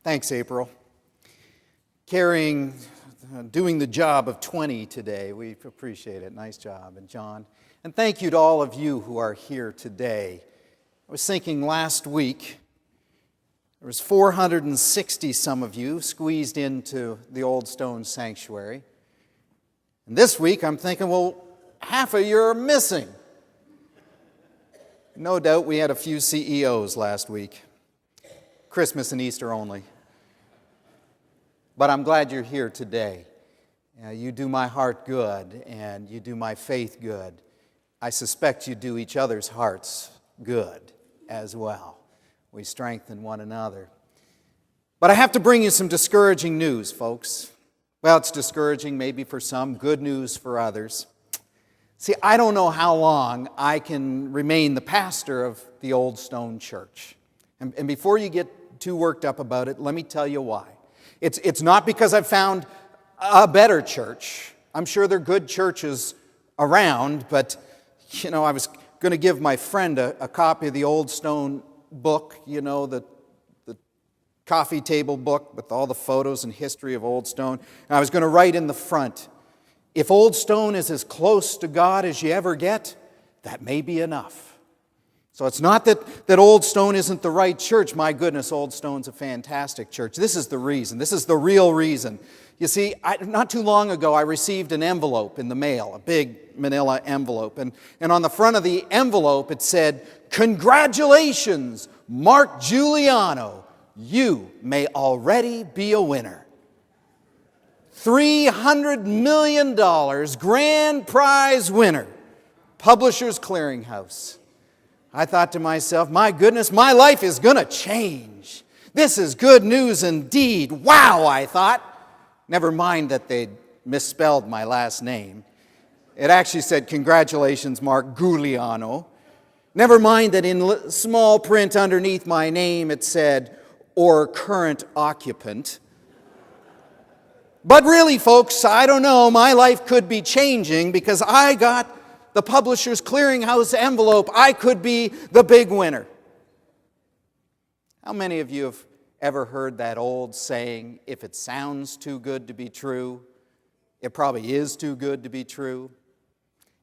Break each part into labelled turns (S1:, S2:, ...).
S1: Thanks, April. Doing the job of 20 today. We appreciate it. Nice job. And John. And thank you to all of you who are here today. I was thinking last week, there was 460 some of you squeezed into the Old Stone Sanctuary. And this week I'm thinking, well, half of you are missing. No doubt we had a few CEOs last week. Christmas and Easter only. But I'm glad you're here today. You do my heart good, and you do my faith good. I suspect you do each other's hearts good as well. We strengthen one another. But I have to bring you some discouraging news, folks. Well, it's discouraging maybe for some, good news for others. See, I don't know how long I can remain the pastor of the Old Stone Church. And before you get too worked up about it, let me tell you why. It's not because I've found a better church. I'm sure there are good churches around, but, I was going to give my friend a copy of the Old Stone book, the coffee table book with all the photos and history of Old Stone. And I was going to write in the front, if Old Stone is as close to God as you ever get, that may be enough. So it's not that Old Stone isn't the right church. My goodness, Old Stone's a fantastic church. This is the reason. This is the real reason. You see, not too long ago, I received an envelope in the mail, a big manila envelope. And on the front of the envelope, it said, "Congratulations, Mark Giuliano. You may already be a winner. $300 million grand prize winner, Publishers Clearinghouse." I thought to myself, my goodness, my life is going to change. This is good news indeed. Wow, I thought. Never mind that they'd misspelled my last name. It actually said, "Congratulations, Mark Giuliano." Never mind that in small print underneath my name it said, "or current occupant." But really, folks, I don't know, my life could be changing because I got the Publishers Clearinghouse envelope. I could be the big winner. How many of you have ever heard that old saying, if it sounds too good to be true, it probably is too good to be true?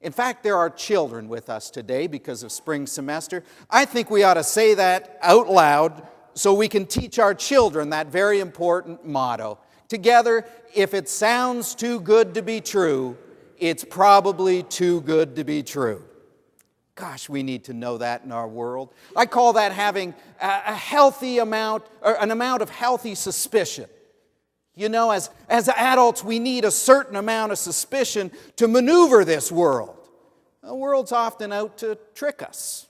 S1: In fact, there are children with us today because of spring semester. I think we ought to say that out loud so we can teach our children that very important motto. Together, if it sounds too good to be true, it's probably too good to be true. Gosh, we need to know that in our world. I call that having a healthy amount, or an amount of healthy suspicion. As adults, we need a certain amount of suspicion to maneuver this world. The world's often out to trick us.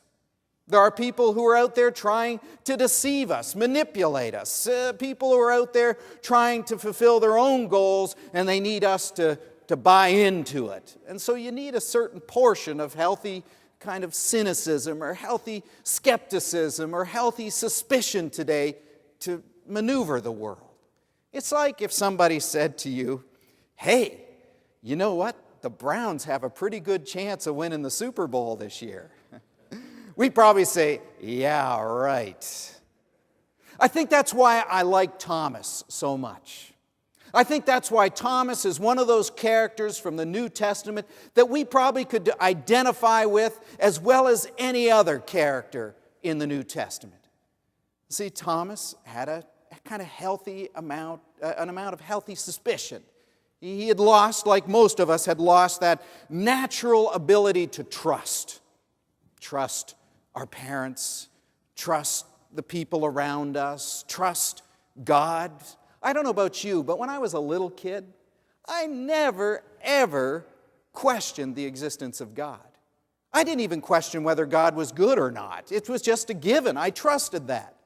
S1: There are people who are out there trying to deceive us, manipulate us. People who are out there trying to fulfill their own goals, and they need us to buy into it. And so you need a certain portion of healthy kind of cynicism or healthy skepticism or healthy suspicion today to maneuver the world. It's like if somebody said to you, "Hey, you know what? The Browns have a pretty good chance of winning the Super Bowl this year." We'd probably say, "Yeah, right." I think that's why I like Thomas so much. I think that's why Thomas is one of those characters from the New Testament that we probably could identify with as well as any other character in the New Testament. See, Thomas had a kind of healthy amount, an amount of healthy suspicion. He had lost, like most of us had lost, that natural ability to trust. Trust our parents, trust the people around us, trust God. I don't know about you, but when I was a little kid, I never, ever questioned the existence of God. I didn't even question whether God was good or not. It was just a given. I trusted that.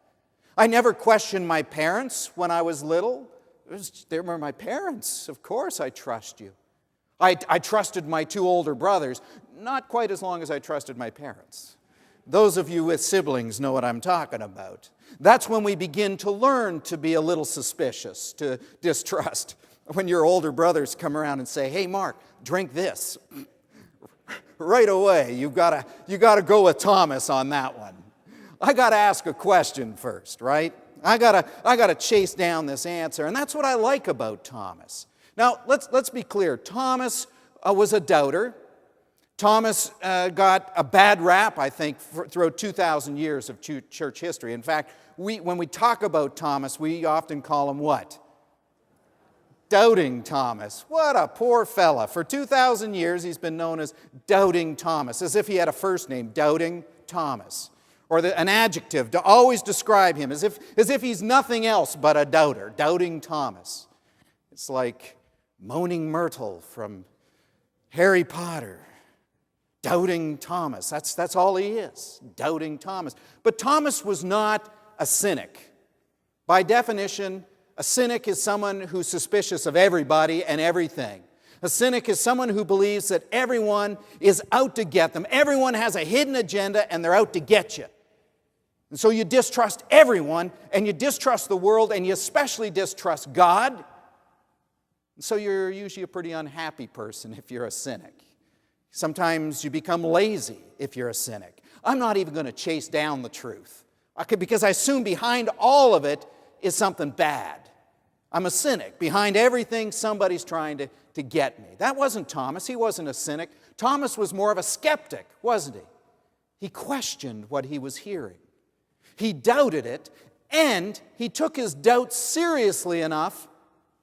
S1: I never questioned my parents when I was little. They were my parents. Of course I trust you. I trusted my two older brothers, not quite as long as I trusted my parents. Those of you with siblings know what I'm talking about. That's when we begin to learn to be a little suspicious, to distrust. When your older brothers come around and say, "Hey, Mark, drink this." Right away, you got to go with Thomas on that one. I got to ask a question first, right? I gotta chase down this answer. And that's what I like about Thomas. Now, let's be clear. Thomas was a doubter. Thomas got a bad rap, I think, throughout 2,000 years of church history. In fact, when we talk about Thomas, we often call him what? Doubting Thomas. What a poor fella. For 2,000 years, he's been known as Doubting Thomas, as if he had a first name, Doubting Thomas. Or an adjective to always describe him, as if he's nothing else but a doubter, Doubting Thomas. It's like Moaning Myrtle from Harry Potter. Doubting Thomas. That's all he is, Doubting Thomas. But Thomas was not a cynic. By definition, a cynic is someone who's suspicious of everybody and everything. A cynic is someone who believes that everyone is out to get them. Everyone has a hidden agenda and they're out to get you. And so you distrust everyone, and you distrust the world, and you especially distrust God. And so you're usually a pretty unhappy person if you're a cynic. Sometimes you become lazy if you're a cynic. I'm not even going to chase down the truth, because I assume behind all of it is something bad. I'm a cynic. Behind everything, somebody's trying to get me. That wasn't Thomas. He wasn't a cynic. Thomas was more of a skeptic, wasn't he? He questioned what he was hearing. He doubted it, and he took his doubts seriously enough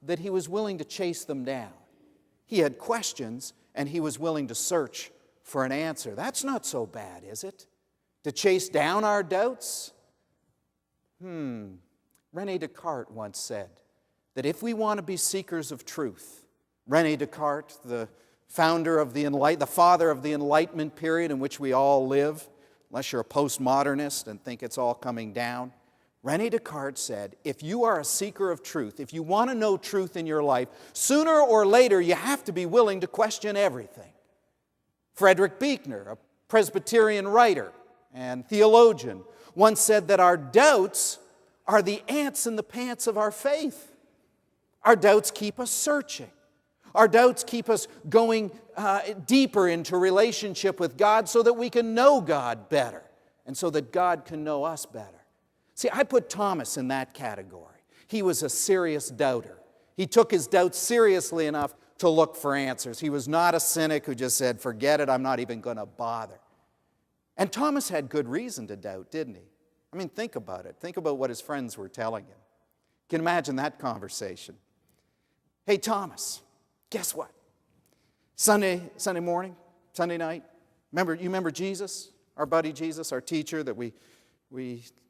S1: that he was willing to chase them down. He had questions, and he was willing to search for an answer. That's not so bad, is it? To chase down our doubts? René Descartes once said that if we want to be seekers of truth, René Descartes, the father of the Enlightenment period in which we all live, unless you're a postmodernist and think it's all coming down, René Descartes said, if you are a seeker of truth, if you want to know truth in your life, sooner or later you have to be willing to question everything. Frederick Buechner, a Presbyterian writer and theologian, once said that our doubts are the ants in the pants of our faith. Our doubts keep us searching. Our doubts keep us going deeper into relationship with God so that we can know God better and so that God can know us better. See, I put Thomas in that category. He was a serious doubter. He took his doubts seriously enough to look for answers. He was not a cynic who just said, forget it, I'm not even going to bother. And Thomas had good reason to doubt, didn't he? I mean, think about it. Think about what his friends were telling him. You can imagine that conversation. Hey, Thomas, guess what? Sunday morning, Sunday night, you remember Jesus, our buddy Jesus, our teacher that we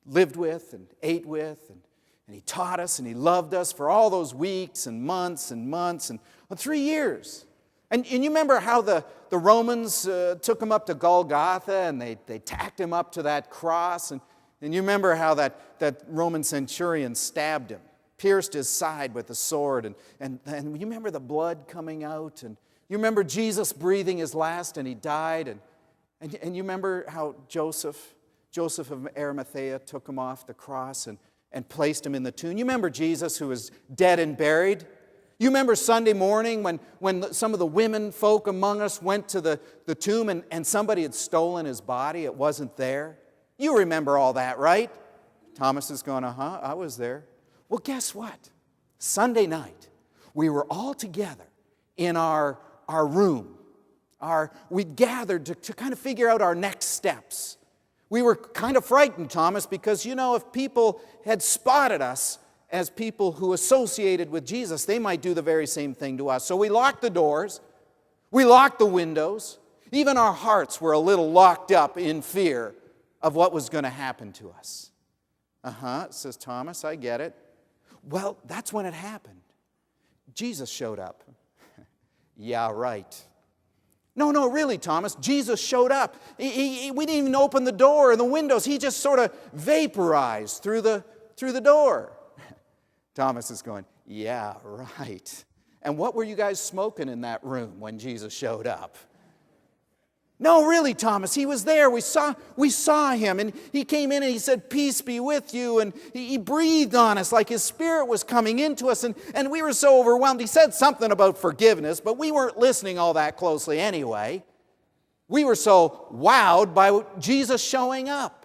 S1: lived with and ate with, and he taught us and he loved us for all those weeks and months and 3 years. And you remember how the Romans took him up to Golgotha and they tacked him up to that cross, and you remember how that Roman centurion stabbed him, pierced his side with a sword, and you remember the blood coming out, and you remember Jesus breathing his last and he died, and you remember how Joseph of Arimathea took him off the cross and placed him in the tomb. You remember Jesus who was dead and buried? You remember Sunday morning when some of the women folk among us went to the tomb and somebody had stolen his body, it wasn't there? You remember all that, right? Thomas is going, I was there. Well, guess what? Sunday night, we were all together in our room. We gathered to kind of figure out our next steps. We were kind of frightened, Thomas, because, if people had spotted us as people who associated with Jesus, they might do the very same thing to us. So we locked the doors. We locked the windows. Even our hearts were a little locked up in fear of what was going to happen to us. Says Thomas, I get it. Well, that's when it happened. Jesus showed up. Yeah, right. No, really, Thomas. Jesus showed up. We didn't even open the door or the windows. He just sort of vaporized through the door. Thomas is going, yeah, right. And what were you guys smoking in that room when Jesus showed up? No, really, Thomas, he was there. We saw him, and he came in and he said, peace be with you, and he breathed on us like his spirit was coming into us, and we were so overwhelmed. He said something about forgiveness, but we weren't listening all that closely anyway. We were so wowed by Jesus showing up.